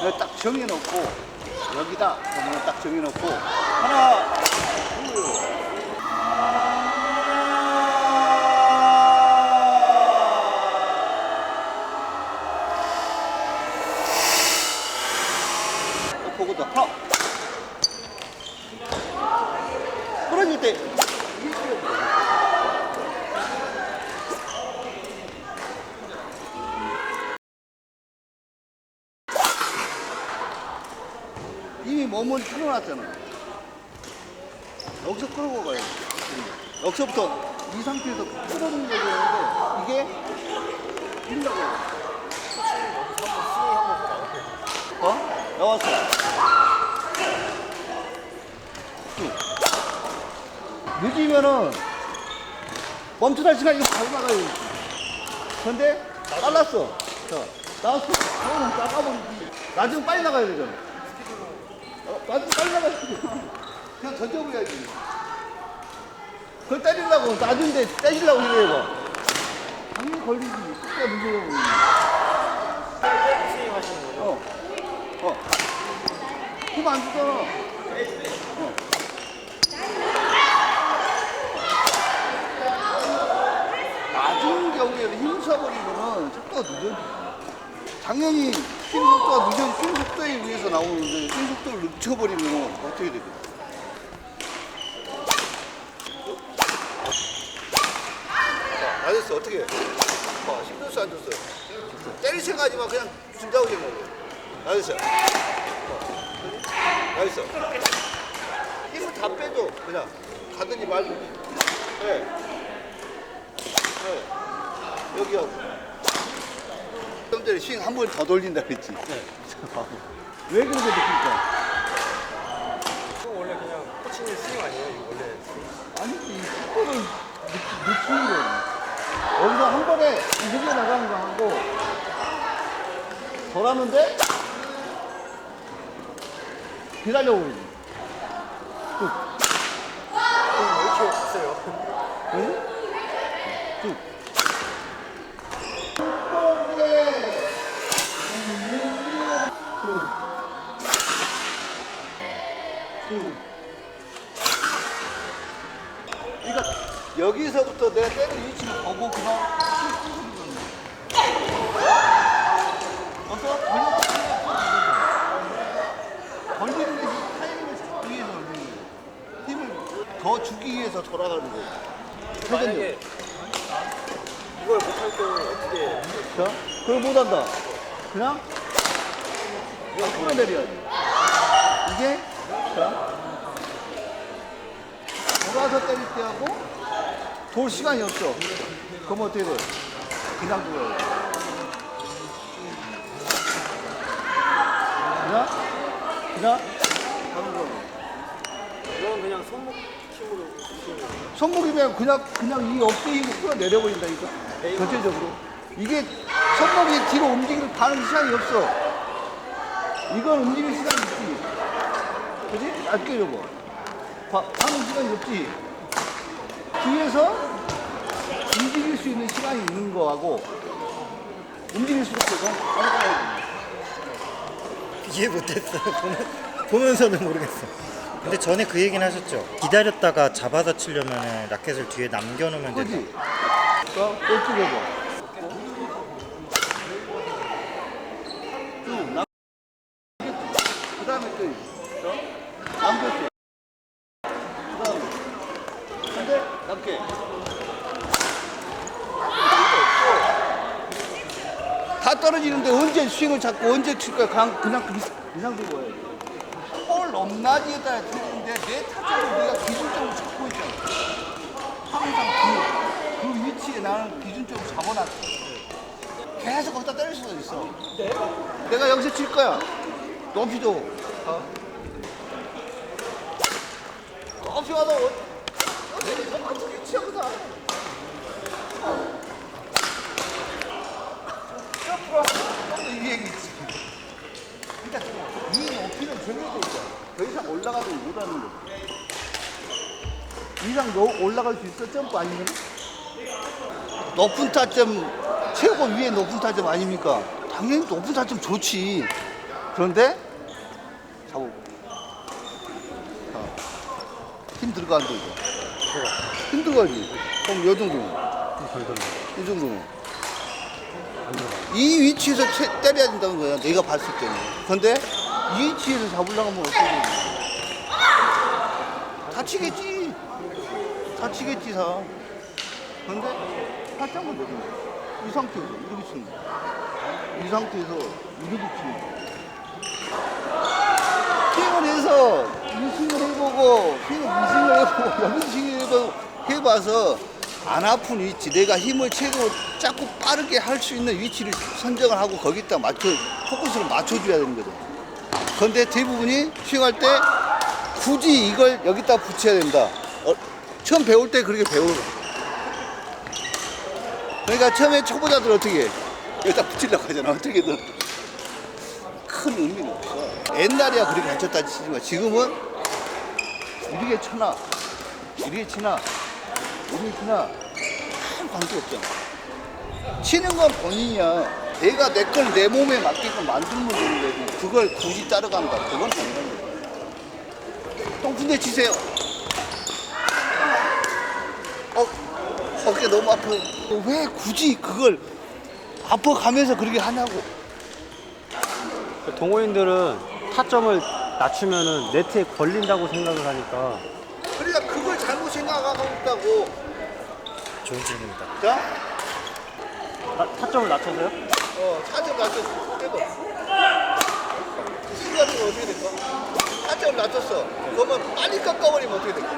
여기 딱 정해놓고 여기다 그러면 딱 정해놓고 하나 둘 보고도 하나 그러질 때 이미 몸을 틀어놨잖아. 여기서 끌고 가야 돼. 여기서부터 이 상태에서 끌어오는 게 되는데 이게 밀려고 나왔어. 늦으면은 멈춰날 시간 이거 바로 나가야 돼. 근데 빨랐어. 자, 나왔어. 그거는 나가버리지. 나중에 빨리 나가야 되잖아. 나중에 빨리 나가야 돼. 그냥 던져버려야지. 그걸 때리려고, 나중에 때리려고 이래요. 당연히 걸리지. 숫자 문제라고. 스윙 하시는 거죠? 힘 안 주잖아. 낮은 경우에는 힘 써버리면은 속도가 늦어져. 당연히 힘 속도가 늦어져. 힘 속도에 의해서 나오는데 힘 속도를 늦춰버리면 어떻게 되겠어? 자, 맞았어. 어떻게 해? 힘 줬어, 안 줬어? 때릴 생각하지만 그냥 준다고 생각해. 맞았어. 맞았어. 힘을 다 빼도 그냥 가든지 말든지. 네. 네. 여기하고. 좀 전에 스윙 한 번 더 돌린다 그랬지? 네. 왜 그렇게 느낄까? 이거 원래 그냥 코치님 스윙 아니에요? 이거 원래 아니지, 속도를 늦추는 거야. 여기서 한 번에 늦게 나가는 거 하고, 덜 하는데, 기다려고 그러지. 쭉. 왜 이렇게 없어요? 응? 쭉. 그러니까 여기서부터 내가 때리는 위치를 보고 그냥 어서 걸리는 게 타이밍을 잡기 위해서 걸리는 거예요. 힘을 더 주기 위해서 돌아가는 거예요. 만약에 이걸 못할 경우는 어떻게 해요? 자, 그걸 못한다. 그냥 끌어내려야지. 이게 자 돌아서 때릴 때 하고 돌 시간이 없어. 그럼 어떻게 돼? 그냥 돌아야 돼. 그냥 가는 거. 이건 그냥 손목 힘으로 치시는 거예요? 손목이면 그냥 이 어깨 힘을 끌어내려버린다니까. 전체적으로. 이게 손목이 뒤로 움직이는 가는 시간이 없어. 이건 움직일 시간이 있지. 그지? 안 깨져봐. 가는 시간이 없지. 뒤에서 움직일 수 있는 시간이 있는 거하고 움직일수록 계속 이해 못했어요. 보면서는 모르겠어. 근데 전에 그 얘기는 하셨죠. 기다렸다가 잡아서 치려면 라켓을 뒤에 남겨놓으면 된다. 그지? 또 찍어봐. 쭉 그 다음에 또 남겼어. 그 다음에 근데 남게 다 떨어지는데 언제 스윙을 잡고 언제 칠 거야? 그냥 그 상태로 와야 돼. 볼 높낮이에 따라 틀리는데 내 타점을 내가 기준적으로 잡고 있잖아. 항상 그 위치에 나는 기준적으로 잡아놨어. 계속 거기다 때릴 수도 있어. 내가 여기서 칠 거야. 높이 줘. 높이 와도 어떻게 치어보자. 점프로 유행이지. 그러니까 이 높이는 정해져 있어. 더 이상 올라가도 못하는 거. 이상 올라갈 수 있어? 점프 아니면? 높은 타점, 최고 위에 높은 타점 아닙니까? 당연히 높은 타점 좋지. 그런데 잡고 힘 들어간다 이거. 힘 들어가지. 그럼 요 정도면. 이 정도면. 이 위치에서 때려야 된다는 거야. 내가 봤을 때는. 근데 이 위치에서 잡으려고 하면 어떻게 돼? 다치겠지. 다치겠지 사. 근데 살짝만 내리면 이 상태에서 이렇게 치는 거야. 이 상태에서 이렇게 치는 거야. 스윙을 해서 유스윙을 해보고 스윙을 해보고 여기 스윙을 해봐서 안 아픈 위치, 내가 힘을 최고 자꾸 빠르게 할 수 있는 위치를 선정을 하고 거기다 포커스를 맞춰줘야 되는 거죠. 그런데 대부분이 스윙할 때 굳이 이걸 여기다 붙여야 된다. 처음 배울 때 그렇게 배우는 거야. 그러니까 처음에 초보자들 어떻게 해? 여기다 붙이려고 하잖아. 어떻게든. 큰 의미는 없어. 옛날이야 그렇게 가르쳤다 치지만 지금은 이렇게 쳐나, 이렇게 치나, 이렇게 치나 큰 관계 없잖아. 치는 건 본인이야. 내가 내 걸 내 몸에 맞게끔 만들면 되는데 그걸 굳이 따라간다. 그건 당연한 거야. 똥푼대 치세요. 어깨 너무 아파. 왜 굳이 그걸 아파가면서 그렇게 하냐고. 동호인들은 타점을 낮추면은 네트에 걸린다고 생각을 하니까. 그러니까 그걸 잘못 생각하고 있다고. 좋은 질문이다. 자, 타점을 낮춰서요? 타점 낮췄어. 해봐. 시간은 어떻게 될까? 타점 낮췄어. 그러면 빨리 깎아버리면 어떻게 될까?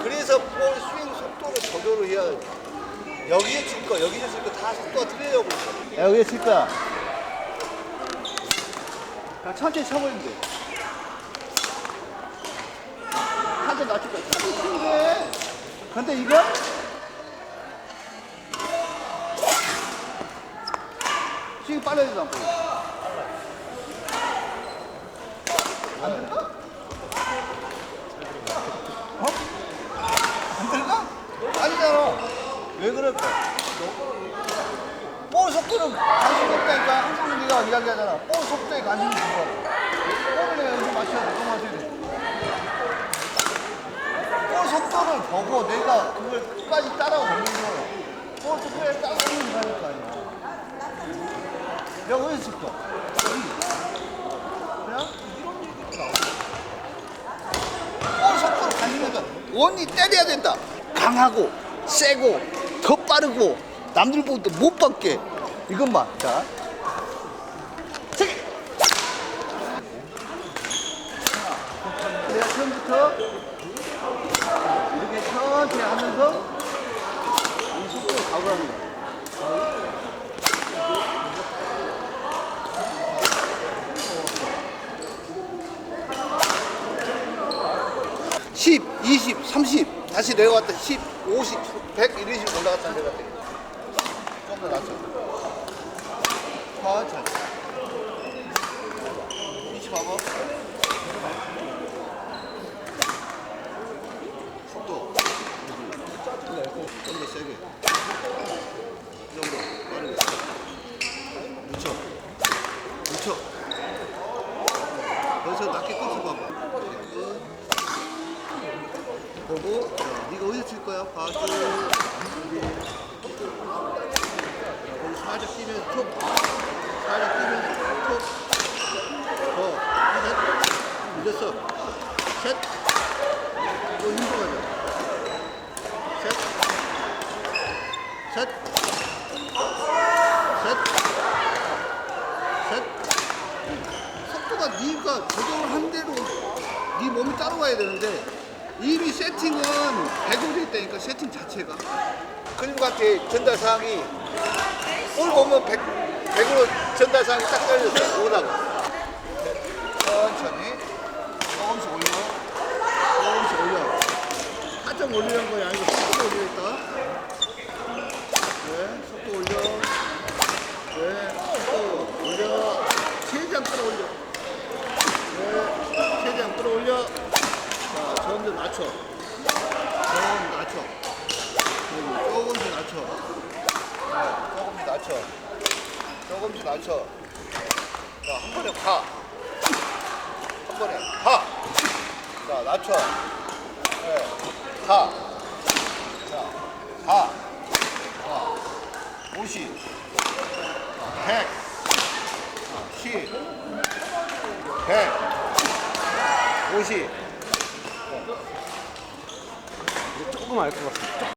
그래서 볼 스윙 속도를 조절을 해야 돼. 여기에 칠 거, 여기에 칠 거 다 속도가 틀리려고 있어. 여기에 칠 거야. 그냥 천천히 쳐버리면 돼. 타점 낮출 거야. 타점 치면 돼. 근데 이거? 스윙 빨라야 되지 않고. 안 될까? 안 될까? 아니잖아. 왜 그럴까? 볼 속도는 관심이 없다니까. 항상 우리가 이야기하잖아. 볼 속도에 관심이 있어. 볼을 내가 여기서 맞춰야 돼. 그럼 어떻게 돼? 볼 속도를 보고 내가 그걸 끝까지 따라오면서 볼 속도에 따라오면 가니까 아니야. 내가 어디서 칠 거야? 여기. 그냥 이런 얘기가 나와. 볼 속도를 가지면서 원이 때려야 된다. 강하고 세고 더 빠르고 남들보다 못 받게 이것만. 자, 내가 처음부터 이렇게 천천히 하면서 이 속도를 가보라는 거야. 10, 20, 30 다시 내려갔다 10, 50, 100 이런 식으로 올라갔다 내려갔다 좀 더 낮춰 천천히 위치 봐봐 속도 좀 더 세게 이 정도 빠르게 묻혀 묻혀 여기서 낮게 끝을 봐봐 보고 네가 어디서 칠 거야? 봐줘. 여기 살짝 뛰면서 톡. 살짝 뛰면서 톡. 셋. 늦었어. 셋. 또 힘도 가자. 셋. 셋. 셋. 셋. 속도가 네가 조정을 한 대로 네 몸이 따라와야 되는데 이미 세팅은 100으로 돼 있다니까 세팅 자체가 그림한테 전달사항이 볼 보면 100으로 전달사항이 딱 깔려서 오다가 천천히 조금씩 올려 조금씩 올려 살짝 올리는 거야 아니고 속도 올리겠다 네 속도 올려 네 속도 올려 최대한 끌어올려 네 최대한 끌어올려 자, 점점 낮춰. 점 낮춰. 조금씩 낮춰. 조금씩 낮춰. 조금씩 낮춰. 자, 한 번에 가. 한 번에 가. 자, 낮춰. 네. 가. 자, 가. 자, 50. 자, 100. 자, 10. 100. 50. 조금 알 것 같습니다.